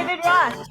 David Roth.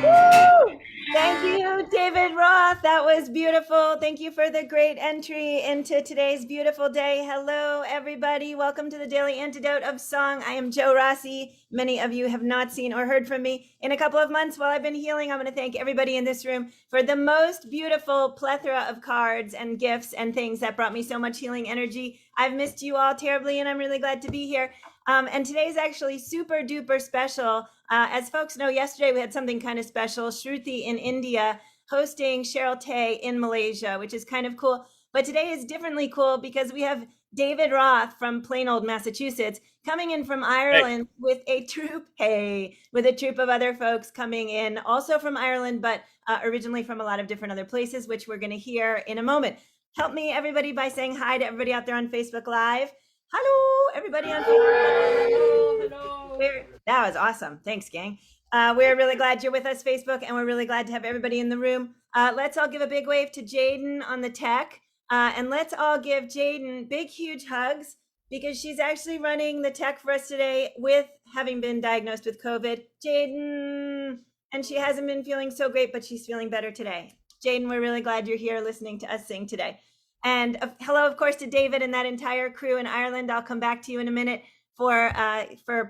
Woo! Thank you, David Roth. That was beautiful. Thank you for the great entry into today's beautiful day. Hello, everybody. Welcome to the Daily Antidote of Song. I am Jo Rasi. Many of you have not seen or heard from me in a couple of months while I've been healing. I'm going to thank everybody in this room for the most beautiful plethora of cards and gifts and things that brought me so much healing energy. I've missed you all terribly, and I'm really glad to be here. And today's actually super duper special. As folks know, yesterday we had something kind of special. Shruti in India hosting Cheryl Tay in Malaysia, which is kind of cool. But today is differently cool because we have David Roth from plain old Massachusetts coming in from Ireland with a troupe, with a troupe of other folks coming in also from Ireland, but originally from a lot of different other places, which we're going to hear in a moment. Help me, everybody, by saying hi to everybody out there on Facebook Live. Hello, everybody on Facebook. Hello. That was awesome. Thanks, gang. We're really glad you're with us, Facebook, and we're really glad to have everybody in the room. Let's all give a big wave to Jaden on the tech, and let's all give Jaden big, huge hugs because she's actually running the tech for us today with having been diagnosed with COVID. Jaden, and she hasn't been feeling so great, but she's feeling better today. Jaden, we're really glad you're here listening to us sing today. And hello, of course, to David and that entire crew in Ireland. I'll come back to you in a minute for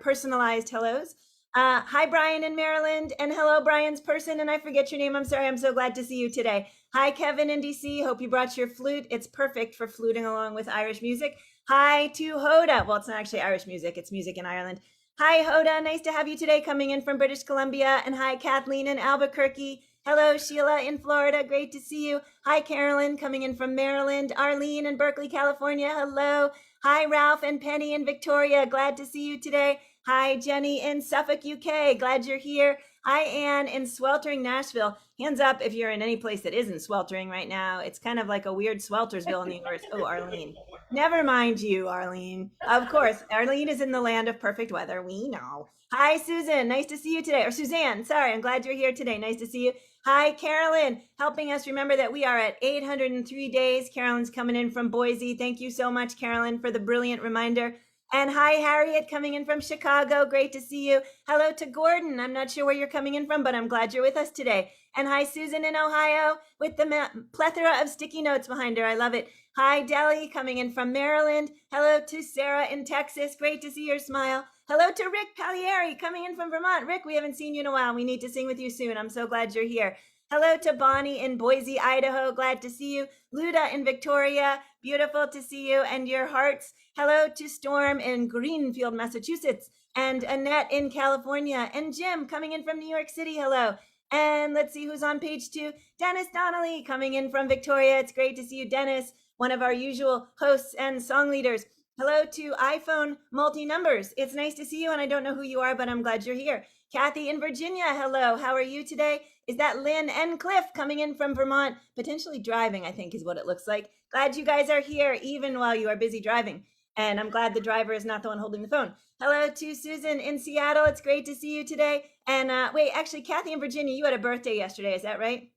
personalized hellos. Hi, Brian in Maryland. And hello, Brian's person. And I forget your name. I'm sorry. I'm so glad to see you today. Hi, Kevin in DC. Hope you brought your flute. It's perfect for fluting along with Irish music. Hi to Hoda. Well, it's not actually Irish music. It's music in Ireland. Hi, Hoda. Nice to have you today coming in from British Columbia. And hi, Kathleen in Albuquerque. Hello, Sheila in Florida. Great to see you. Hi, Carolyn, coming in from Maryland. Arlene in Berkeley, California. Hello. Hi, Ralph and Penny in Victoria. Glad to see you today. Hi, Jenny in Suffolk, UK. Glad you're here. Hi, Anne in sweltering Nashville. Hands up if you're in any place that isn't sweltering right now. It's kind of like a weird sweltersville in the universe. Oh, Arlene. Never mind you, Arlene. Of course, Arlene is in the land of perfect weather. We know. Hi, Susan. Nice to see you today. Or Suzanne. Sorry, I'm glad you're here today. Nice to see you. Hi, Carolyn, helping us remember that we are at 803 days. Carolyn's coming in from Boise. Thank you so much, Carolyn, for the brilliant reminder. And hi, Harriet, coming in from Chicago. Great to see you. Hello to Gordon. I'm not sure where you're coming in from, but I'm glad you're with us today. And hi, Susan in Ohio, with the plethora of sticky notes behind her. I love it. Hi, Deli, coming in from Maryland. Hello to Sarah in Texas. Great to see your smile. Hello to Rick Palieri, coming in from Vermont. Rick, we haven't seen you in a while. We need to sing with you soon. I'm so glad you're here. Hello to Bonnie in Boise, Idaho. Glad to see you. Luda in Victoria. Beautiful to see you and your hearts. Hello to Storm in Greenfield, Massachusetts. And Annette in California. And Jim coming in from New York City. Hello. And let's see who's on page 2. Dennis Donnelly coming in from Victoria. It's great to see you, Dennis, one of our usual hosts and song leaders. Hello to iPhone multi-numbers. It's nice to see you, and I don't know who you are, but I'm glad you're here. Kathy in Virginia, hello. How are you today? Is that Lynn and Cliff coming in from Vermont? Potentially driving, I think is what it looks like. Glad you guys are here, even while you are busy driving. And I'm glad the driver is not the one holding the phone. Hello to Susan in Seattle. It's great to see you today. And wait, actually, Kathy in Virginia, you had a birthday yesterday. Is that right?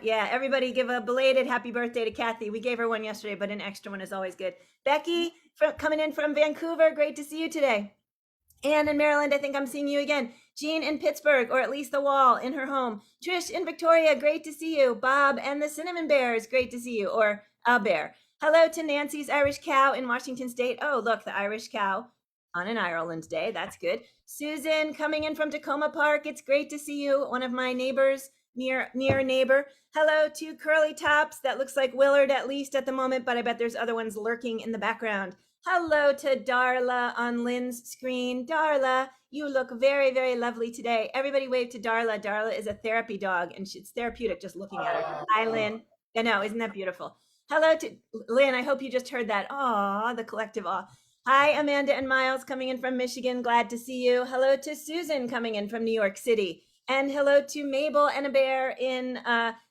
Yeah, everybody give a belated happy birthday to Kathy. We gave her one yesterday, but an extra one is always good. Becky coming in from Vancouver. Great to see you today. Anne in Maryland, I think I'm seeing you again. Jean in Pittsburgh, or at least the wall in her home. Trish in Victoria, great to see you. Bob and the Cinnamon Bears, great to see you, or a bear. Hello to Nancy's Irish Cow in Washington State. Oh, look, the Irish Cow on an Ireland Day. That's good. Susan coming in from Tacoma Park. It's great to see you. One of my neighbors, near neighbor. Hello to Curly Tops. That looks like Willard at least at the moment, but I bet there's other ones lurking in the background. Hello to Darla on Lynn's screen. Darla, you look very, very lovely today. Everybody wave to Darla. Darla is a therapy dog, and it's therapeutic just looking at her. Hi, Lynn. I know, isn't that beautiful? Hello to Lynn. I hope you just heard that. Aw, the collective awe. Hi, Amanda and Miles coming in from Michigan. Glad to see you. Hello to Susan coming in from New York City. And hello to Mabel and a bear in,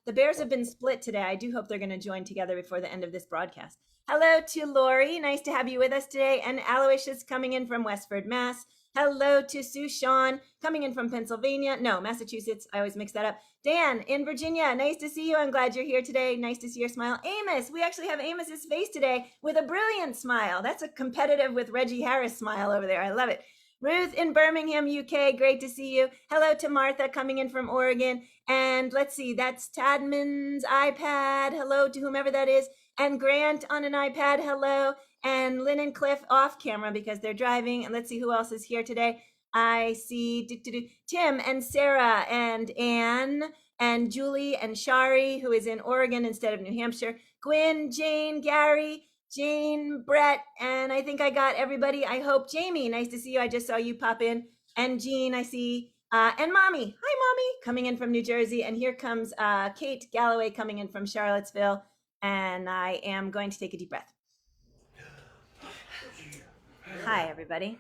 the bears have been split today. I do hope they're going to join together before the end of this broadcast. Hello to Lori. Nice to have you with us today. And Aloysius coming in from Westford, Mass. Hello to Sue Sean coming in from Pennsylvania. No, Massachusetts. I always mix that up. Dan in Virginia. Nice to see you. I'm glad you're here today. Nice to see your smile. Amos. We actually have Amos's face today with a brilliant smile. That's a competitive with Reggie Harris smile over there. I love it. Ruth in Birmingham, UK. Great to see you. Hello to Martha coming in from Oregon. And let's see, that's Tadman's iPad. Hello to whomever that is. And Grant on an iPad. Hello. And Lynn and Cliff off camera because they're driving. And let's see who else is here today. I see Tim and Sarah and Anne and Julie and Shari, who is in Oregon instead of New Hampshire. Gwen, Jane, Gary, Jane, Brett, and I think I got everybody. I hope. Jamie, nice to see you. I just saw you pop in. And Jean, I see. And Mommy. Hi, Mommy, coming in from New Jersey. And here comes Kate Galloway coming in from Charlottesville. And I am going to take a deep breath. Hi, everybody.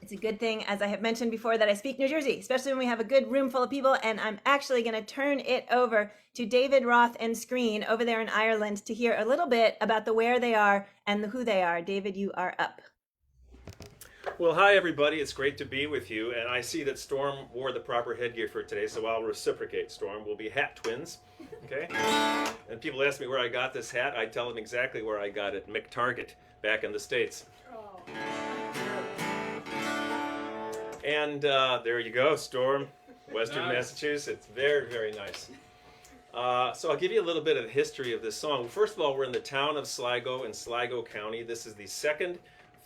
It's a good thing, as I have mentioned before, that I speak New Jersey, especially when we have a good room full of people. And I'm actually going to turn it over to David Roth and Screen over there in Ireland to hear a little bit about the where they are and the who they are. David, you are up. Well, hi, everybody. It's great to be with you. And I see that Storm wore the proper headgear for today, so I'll reciprocate, Storm. We'll be hat twins, okay? And people ask me where I got this hat. I tell them exactly where I got it, McTarget, back in the States. Oh. And there you go, Storm, Western Massachusetts. Very, very nice. So I'll give you a little bit of the history of this song. First of all, we're in the town of Sligo in Sligo County. This is the second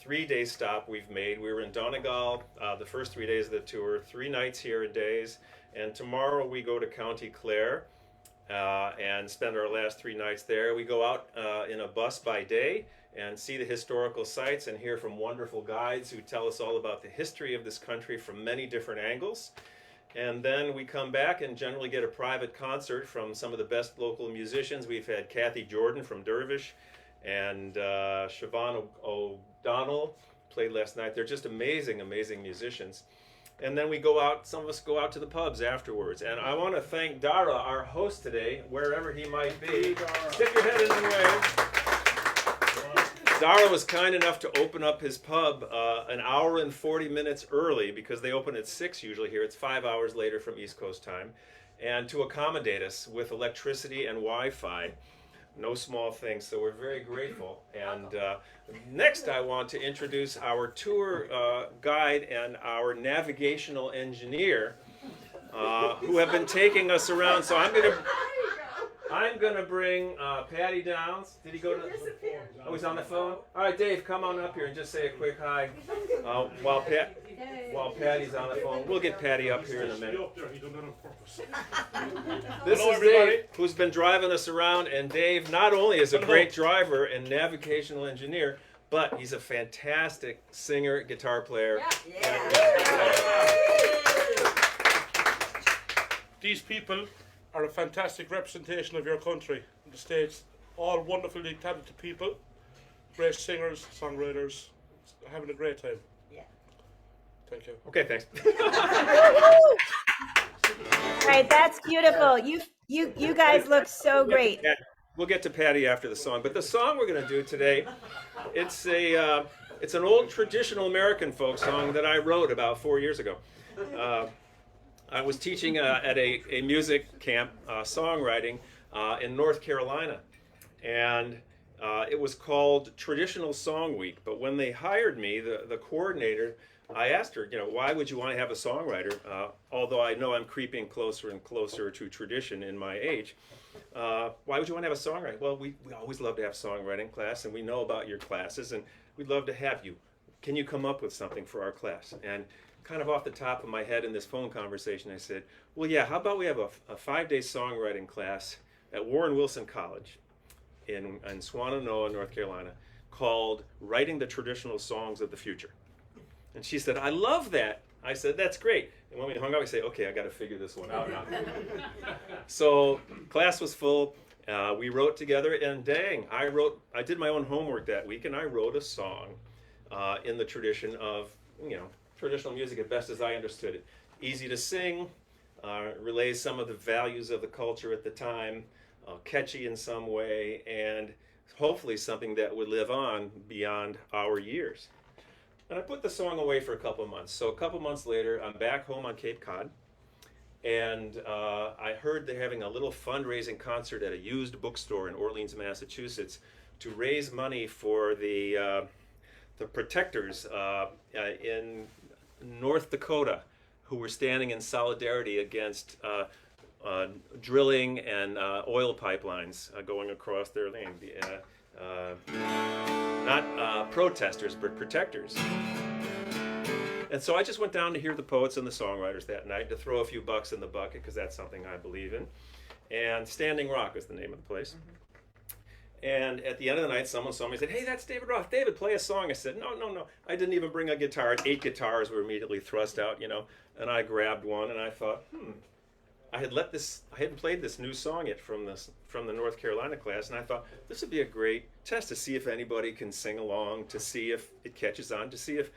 3-day stop we've made. We were in Donegal the first 3 days of the tour, 3 nights here and days. And tomorrow we go to County Clare and spend our last 3 nights there. We go out in a bus by day and see the historical sites and hear from wonderful guides who tell us all about the history of this country from many different angles. And then we come back and generally get a private concert from some of the best local musicians. We've had Kathy Jordan from Dervish and Siobhan O'Donnell played last night. They're just amazing, amazing musicians. And then we go out, some of us go out to the pubs afterwards. And I want to thank Dara, our host today, wherever he might be. Stick your head in the way. Dara was kind enough to open up his pub an hour and 40 minutes early because they open at 6 usually here. It's 5 hours later from East Coast time. And to accommodate us with electricity and Wi-Fi. No small thing, so we're very grateful. And next I want to introduce our tour guide and our navigational engineer who have been taking us around. So I'm gonna bring Patty Downs. Did he go to? Oh, he's on the phone. All right, Dave, come on up here and just say a quick hi while Patty's on the phone. We'll get Patty up here in a minute. This is Dave, who's been driving us around, and Dave not only is a great driver and navigational engineer, but he's a fantastic singer, guitar player. These people are a fantastic representation of your country in the States. All wonderfully talented people, great singers, songwriters, having a great time. Yeah. Thank you. Okay, thanks. All right, that's beautiful. You guys look so great. We'll get to Patty after the song, but the song we're going to do today, it's an old traditional American folk song that I wrote about 4 years ago. I was teaching at a music camp, songwriting, in North Carolina, and it was called Traditional Song Week. But when they hired me, the coordinator, I asked her, why would you want to have a songwriter? Although I know I'm creeping closer and closer to tradition in my age. Why would you want to have a songwriter? Well, we always love to have songwriting class, and we know about your classes, and we'd love to have you. Can you come up with something for our class? And kind of off the top of my head in this phone conversation, I said, well, yeah, how about we have a 5-day songwriting class at Warren Wilson College in Swannanoa, North Carolina, called Writing the Traditional Songs of the Future. And she said, I love that. I said, that's great. And when we hung up, I said, okay, I got to figure this one out now. So class was full. We wrote together, and dang, I did my own homework that week, and I wrote a song in the tradition of, traditional music as best as I understood it. Easy to sing, relays some of the values of the culture at the time, catchy in some way, and hopefully something that would live on beyond our years. And I put the song away for a couple of months. So a couple months later, I'm back home on Cape Cod, and I heard they're having a little fundraising concert at a used bookstore in Orleans, Massachusetts, to raise money for the protectors in North Dakota who were standing in solidarity against drilling and oil pipelines going across their land. Not protesters, but protectors. And so I just went down to hear the poets and the songwriters that night, to throw a few bucks in the bucket, because that's something I believe in. And Standing Rock is the name of the place. And at the end of the night, someone saw me and said, "Hey, that's David Roth. David, play a song." I said, No. I didn't even bring a guitar. 8 guitars were immediately thrust out, and I grabbed one, and I thought, I hadn't played this new song yet from the North Carolina class, and I thought this would be a great test to see if anybody can sing along, to see if it catches on, to see if,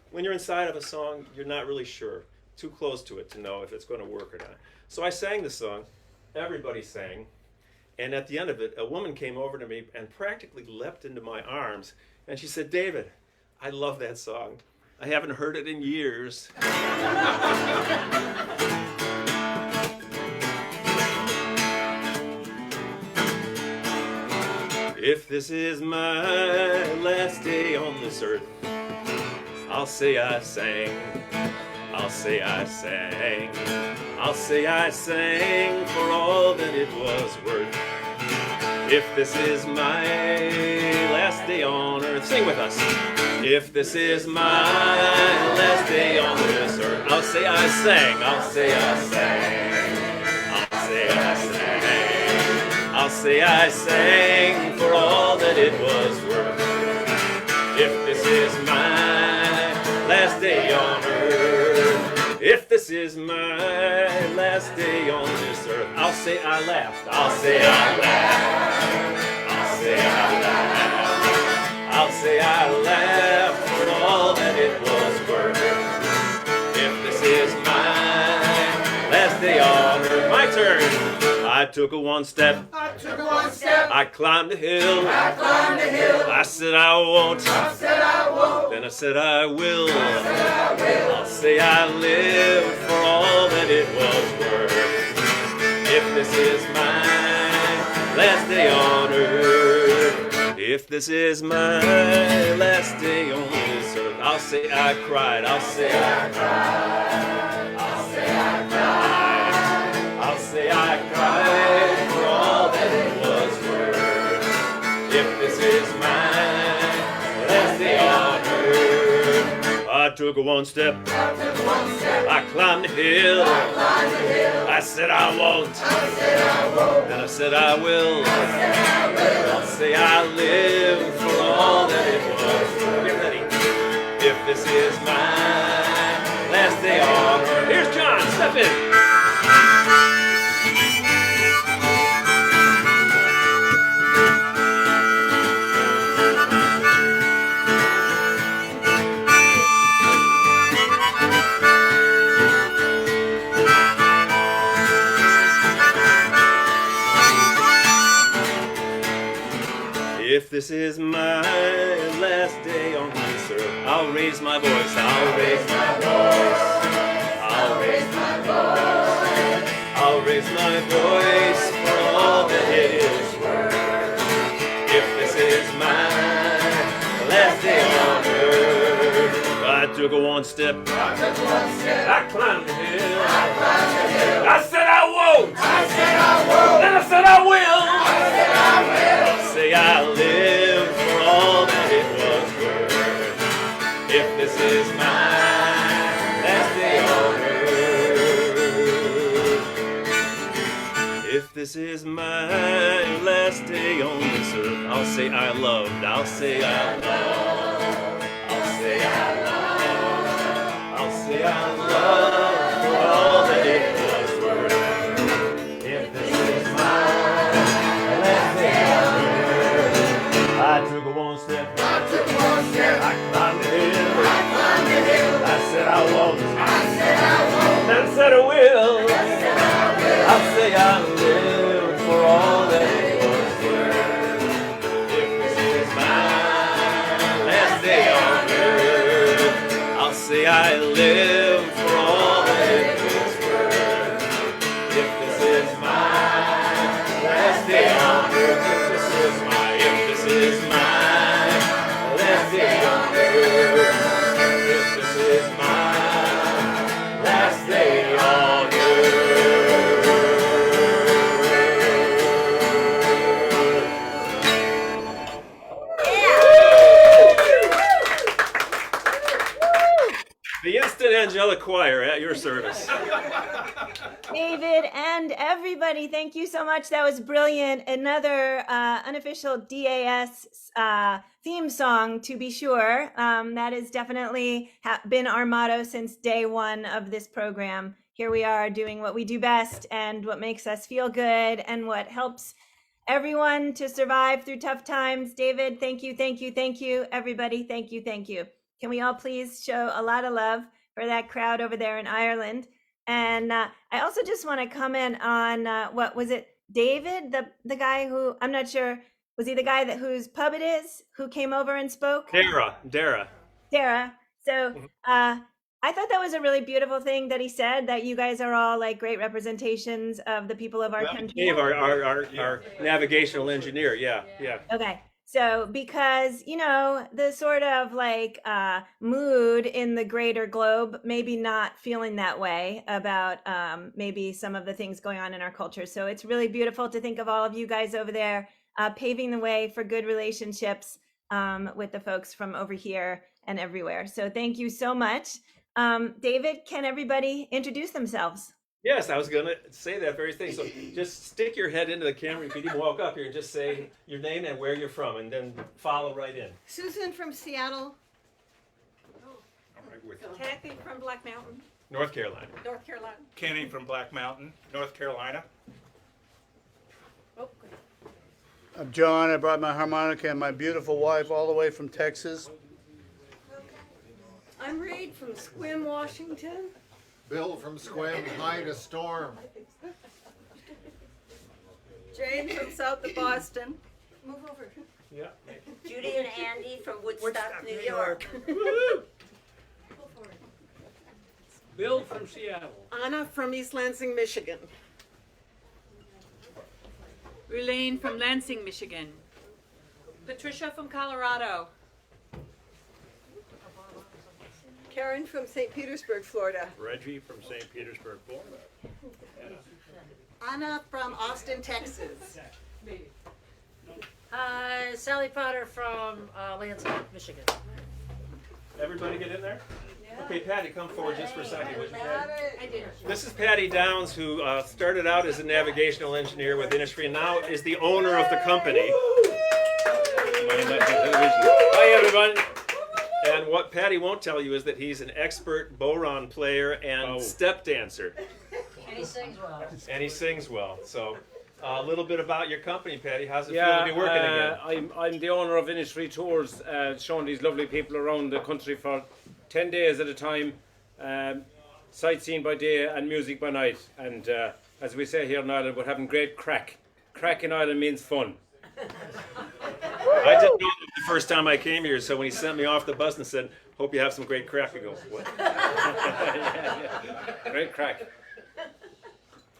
when you're inside of a song, you're not really sure, too close to it to know if it's going to work or not. So I sang the song, everybody sang, and at the end of it, a woman came over to me and practically leapt into my arms, and she said, "David, I love that song. I haven't heard it in years." If this is my last day on this earth, I'll say I sang, I'll say I sang, I'll say I sang for all that it was worth. If this is my last day on earth, sing with us. If this is my last day on this earth, I'll say I sang, I'll say I sang, I'll say I sang, I'll say I sang for all that it was worth. If this is my last day on earth, if this is my last day on this earth, I'll say I laughed, I'll say I laughed, I'll say I laughed, I'll say I laughed for all that it was worth. If this is my last day on earth, my turn. I took a one step, I climbed a hill, I said I won't, then I said I will, I'll say I lived for all that it was worth. If this is my last day on earth, if this is my last day on this earth, I'll say I cried, I'll say I cried, I'll say I cried, I'll say I cried for all that it was worth. If this is my last day on earth, I took one step, I climbed the hill, I said I won't, then I said I will, I'll say I live for all that it was worth. Get ready. If this is my last day on earth, here's John, step in. If this is my last day on this earth, I'll raise my voice, I'll raise my voice, I'll raise my voice, I'll raise my voice for all that it is worth. If this is my last day on earth, I took a one step, I climbed the hill, I said I won't, then I said I will, I'll say I live for all that it was worth. If this is my last day on earth, if this is my last day on this earth, I'll say I loved, I'll say I loved, I'll say I loved, I'll say I loved for all that it was worth. If this is my last day on earth, I took a one step, I climbed the hill, I said I won't, then I said I will, Angelic Choir at your service. David and everybody, thank you so much. That was brilliant. Another unofficial DAS theme song, to be sure. That has definitely been our motto since day one of this program. Here we are doing what we do best and what makes us feel good and what helps everyone to survive through tough times. David, thank you, thank you, thank you. Everybody, thank you, thank you. Can we all please show a lot of love for that crowd over there in Ireland? And I also just want to comment on what was it, David, the guy who, I'm not sure, was he the guy that whose pub it is, who came over and spoke? Dara. So I thought that was a really beautiful thing that he said, that you guys are all like great representations of the people of our country. Dave, our navigational engineer, yeah. Okay. So because, you know, the sort of like mood in the greater globe, maybe not feeling that way about maybe some of the things going on in our culture. So it's really beautiful to think of all of you guys over there paving the way for good relationships with the folks from over here and everywhere. So thank you so much. David, can everybody introduce themselves? Yes, I was going to say that very thing. So just stick your head into the camera if you didn't walk up here and just say your name and where you're from, and then follow right in. Susan from Seattle. Kathy from Black Mountain, North Carolina. North Carolina. Kenny from Black Mountain, North Carolina. Oh, good. I'm John. I brought my harmonica and my beautiful wife all the way from Texas. I'm Reed from Sequim, Washington. Bill from Squim, Hide a Storm. Jane from south of Boston. Move over. Yeah. Judy and Andy from Woodstock, New York. Bill from Seattle. Anna from East Lansing, Michigan. Elaine from Lansing, Michigan. Patricia from Colorado. Karen from St. Petersburg, Florida. Reggie from St. Petersburg, Florida. Anna from Austin, Texas. Sally Potter from Lansing, Michigan. Everybody get in there? Yeah. Okay, Patty, come forward just for a second, would you, Patty? I did. This is Patty Downs, who started out as a navigational engineer with industry and now is the owner of the company. Hi, everyone. And what Patty won't tell you is that he's an expert boron player and step dancer. And he sings well. And he sings well. So a little bit about your company, Patty. How's it feel to be working again? I'm the owner of Industry Tours, showing these lovely people around the country for 10 days at a time, sightseeing by day and music by night. And as we say here in Ireland, we're having great crack. Crack in Ireland means fun. I didn't know that the first time I came here, so when he sent me off the bus and said, "Hope you have some great crack," I go, "What?" Great crack.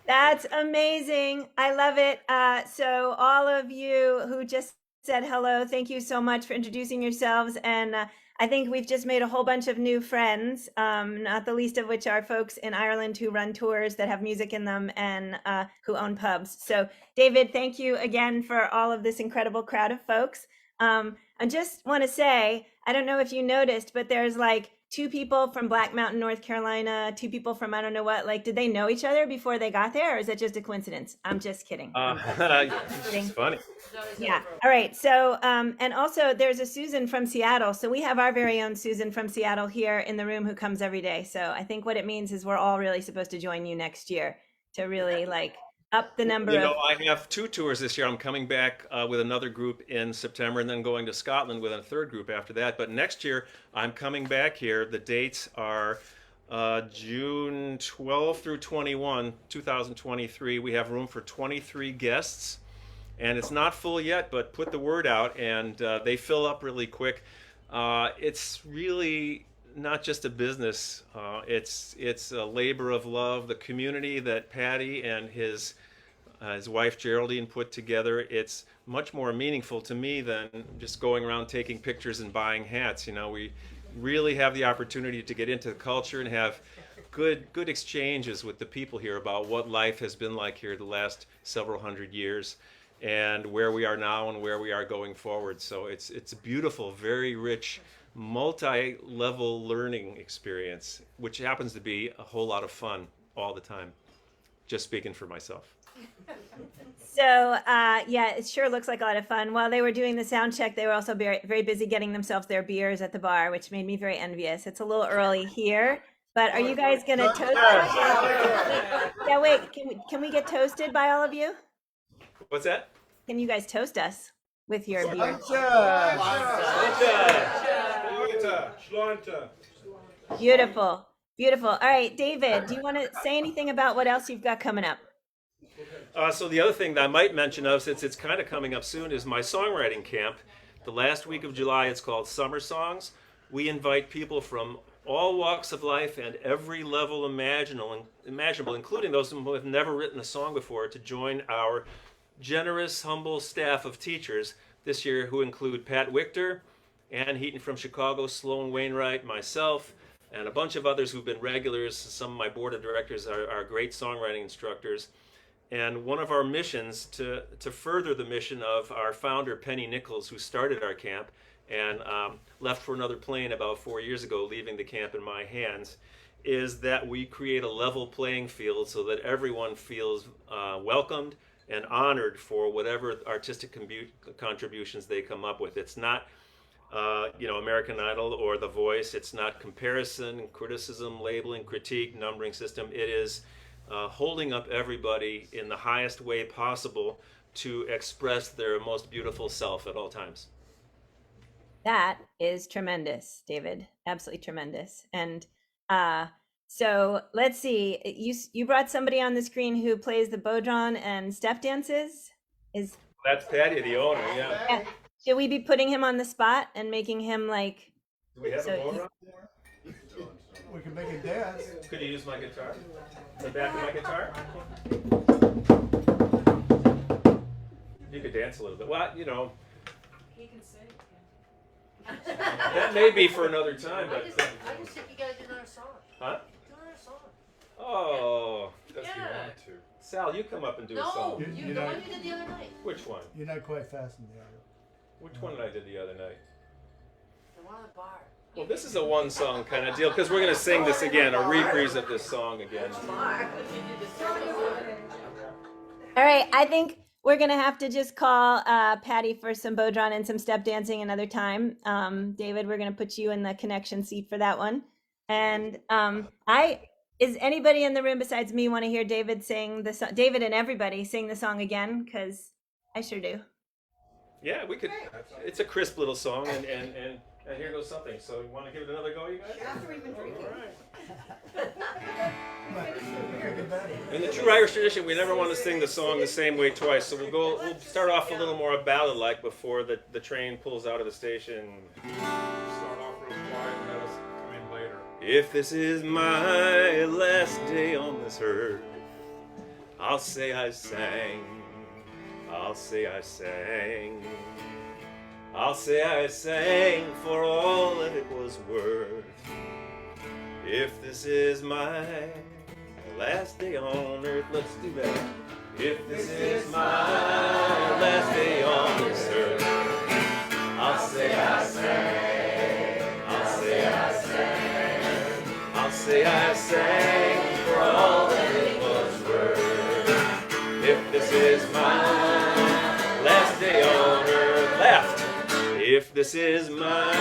That's amazing. I love it. So all of you who just said hello, thank you so much for introducing yourselves. And I think we've just made a whole bunch of new friends, not the least of which are folks in Ireland who run tours that have music in them and who own pubs. So David, thank you again for all of this incredible crowd of folks. I just want to say, I don't know if you noticed, but there's like 2 people from Black Mountain, North Carolina, 2 people from I don't know what. Like, did they know each other before they got there, or is that just a coincidence? I'm just kidding. It's funny. Yeah. All right. So, and also there's a Susan from Seattle. So we have our very own Susan from Seattle here in the room who comes every day. So I think what it means is we're all really supposed to join you next year to really like up the number You know, of. I have 2 tours this year. I'm coming back with another group in September and then going to Scotland with a third group after that. But next year, I'm coming back here. The dates are June 12 through 21, 2023. We have room for 23 guests. And it's not full yet, but put the word out, and they fill up really quick. It's really not just a business. It's a labor of love. The community that Patty and his wife Geraldine put together, it's much more meaningful to me than just going around taking pictures and buying hats. You know, we really have the opportunity to get into the culture and have good exchanges with the people here about what life has been like here the last several hundred years, and where we are now and where we are going forward. So it's a beautiful, very rich multi-level learning experience, which happens to be a whole lot of fun all the time. Just speaking for myself. So, yeah, it sure looks like a lot of fun. While they were doing the sound check, they were also very, very busy getting themselves their beers at the bar, which made me very envious. It's a little early here, but are you guys going to toast us? Yeah, wait, can we get toasted by all of you? What's that? Can you guys toast us with your beer? Sláinte. Beautiful, beautiful. All right, David, do you want to say anything about what else you've got coming up? So the other thing that I might mention of, since it's kind of coming up soon, is my songwriting camp. The last week of July, it's called Summer Songs. We invite people from all walks of life and every level imaginable, including those who have never written a song before, to join our generous, humble staff of teachers this year, who include Pat Wichter, Ann Heaton from Chicago, Sloan Wainwright, myself, and a bunch of others who've been regulars. Some of my board of directors are great songwriting instructors. And one of our missions to further the mission of our founder, Penny Nichols, who started our camp and left for another plane about 4 years ago, leaving the camp in my hands, is that we create a level playing field so that everyone feels welcomed and honored for whatever artistic contributions they come up with. It's not American Idol or The Voice. It's not comparison, criticism, labeling, critique, numbering system. It is holding up everybody in the highest way possible to express their most beautiful self at all times. That is tremendous, David. Absolutely tremendous. And so let's see. You brought somebody on the screen who plays the bodhrán and step dances. That's Patty, the owner. Yeah. Should we be putting him on the spot and making him like? Do we have a bodhrán? We can make it dance. Could you use my guitar? The back of my guitar? You could dance a little bit. Well, He can sing. that may be for another time, but... I just think you gotta do another song. Huh? Do another song. Oh. Does he want to? Sal, you come up and do a No, song. the one you did the other night. Which one? You're not quite fast in the audio. Which one did I did the other night? The one on the bar. Well, this is a one song kind of deal, because we're going to sing this again, a reprise of this song again. All right, I think we're gonna have to just call Patty for some bodhrán and some step dancing another time. David, we're gonna put you in the connection seat for that one. And is anybody in the room besides me want to hear David sing the song? David and everybody sing the song again, because I sure do. Yeah, we could. It's a crisp little song, and here goes something. So you want to give it another go, you guys? After we've been drinking. All right. In the true Irish tradition, we never want to sing the song the same way twice. So we'll start off a little more ballad-like before the train pulls out of the station. Start off real quiet and let us come in later. If this is my last day on this earth, I'll say I sang. I'll say I sang. I'll say I sang for all that it was worth. If this is my last day on earth, let's do that. If this is my last day on this earth, I'll say I sang. I'll say I sang. I'll say I sang for all that it was worth. If this is my last day on earth, left. If this is my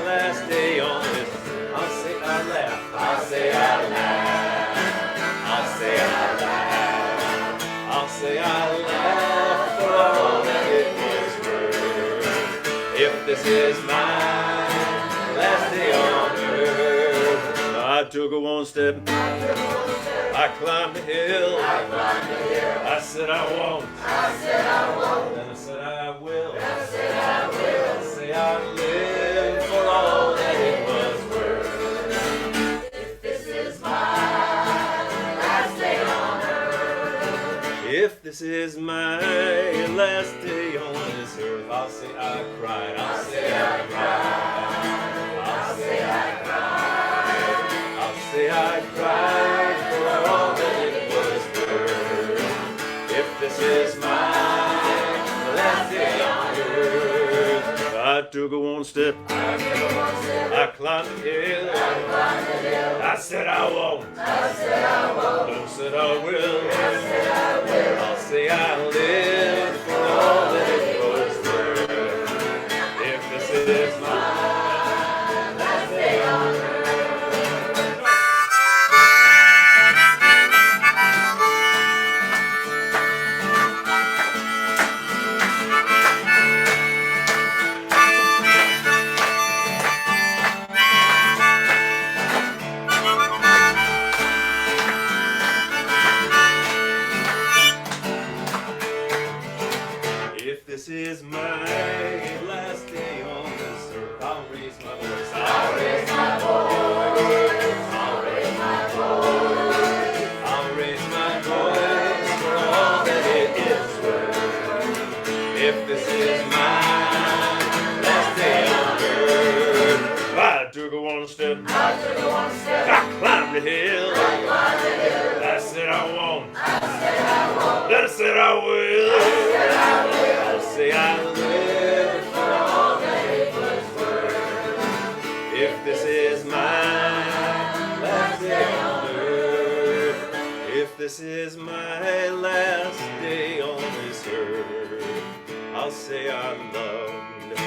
last day on this, I'll say I laugh. I'll say I laugh. I'll say I laugh. I'll say I laugh for all that it was worth. If this is my last day on earth, I took a one step. I climbed the hill. I said I won't. Then I said I will. I say I live for all that it was worth. If this is my last day on earth. If this is my last day on this earth, I'll say I cried. I'll say I cried. I'll say I cried. I'll say I cried for all that it was worth. If this is my last day on earth, I took took a one step. I climbed the hill. I said I won't. I said I will. I'll say I live for all that it was worth. If this is my last day on earth. If this is my last day on this earth, I'll raise my voice. I'll raise my voice. I'll raise my voice. I'll raise my voice for all that it is worth. If this is my last day on earth, I took a one step. I climbed the hill. I said I won't. I said I will. I'll say I live for all that it was worth. If this is my last day on earth, if this is my last day on this earth, I'll say I'm loved.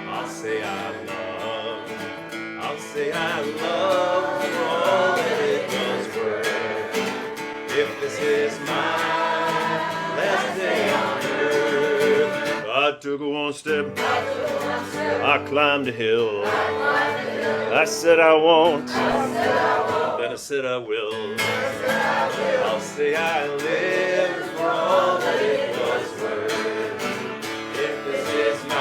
I'll say I'm loved. I'll say I'm loved for all that it was worth. If this is my last day on earth, I took a one step. I climbed a hill. I said I won't. Then I said I will. I'll say I live for all that it was worth. If this is my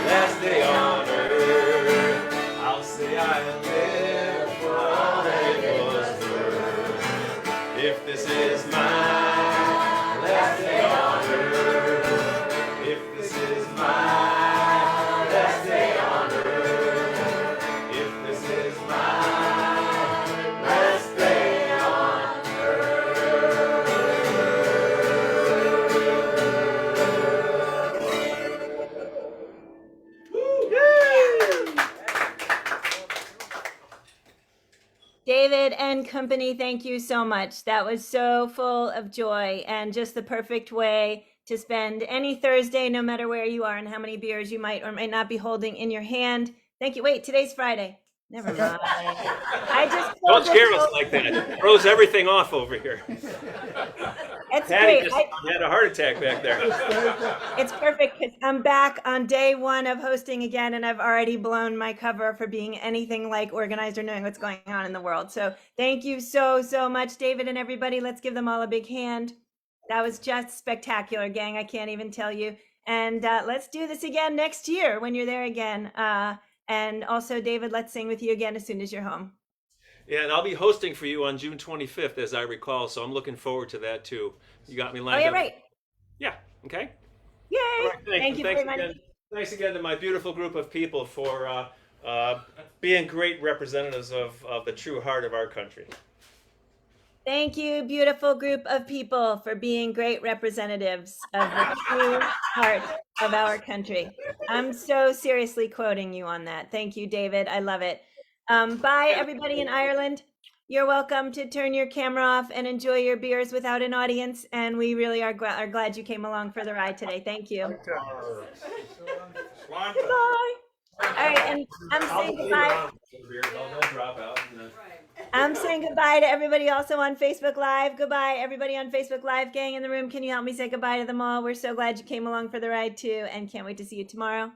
last day on earth, I'll say I live for all that it was worth. If this is my last day on earth, if this is my last day on earth, if this is my last day on David and company, thank you so much. That was so full of joy and just the perfect way to spend any Thursday, no matter where you are and how many beers you might or might not be holding in your hand. Thank you. Wait, today's Friday. Never mind. I just Don't scare us like that. Throws everything off over here. It's Patty great. just had a heart attack back there. It's perfect because I'm back on day one of hosting again, and I've already blown my cover for being anything like organized or knowing what's going on in the world. So thank you so, so much, David and everybody. Let's give them all a big hand. That was just spectacular, gang. I can't even tell you. And let's do this again next year when you're there again. And also, David, let's sing with you again as soon as you're home. Yeah, and I'll be hosting for you on June 25th, as I recall. So I'm looking forward to that too. You got me lined up. Oh, yeah, right. Yeah. Okay. Yay! All right, Thank you very much. again. Thanks again to my beautiful group of people for being great representatives of the true heart of our country. Thank you, beautiful group of people, for being great representatives of the true heart of our country. I'm so seriously quoting you on that. Thank you, David. I love it. Bye, everybody in Ireland. You're welcome to turn your camera off and enjoy your beers without an audience. And we really are glad you came along for the ride today. Thank you. Goodbye. All right, and I'm saying goodbye. I'm saying goodbye to everybody also on Facebook Live. Goodbye, everybody on Facebook Live. Gang in the room, can you help me say goodbye to them all? We're so glad you came along for the ride too, and can't wait to see you tomorrow.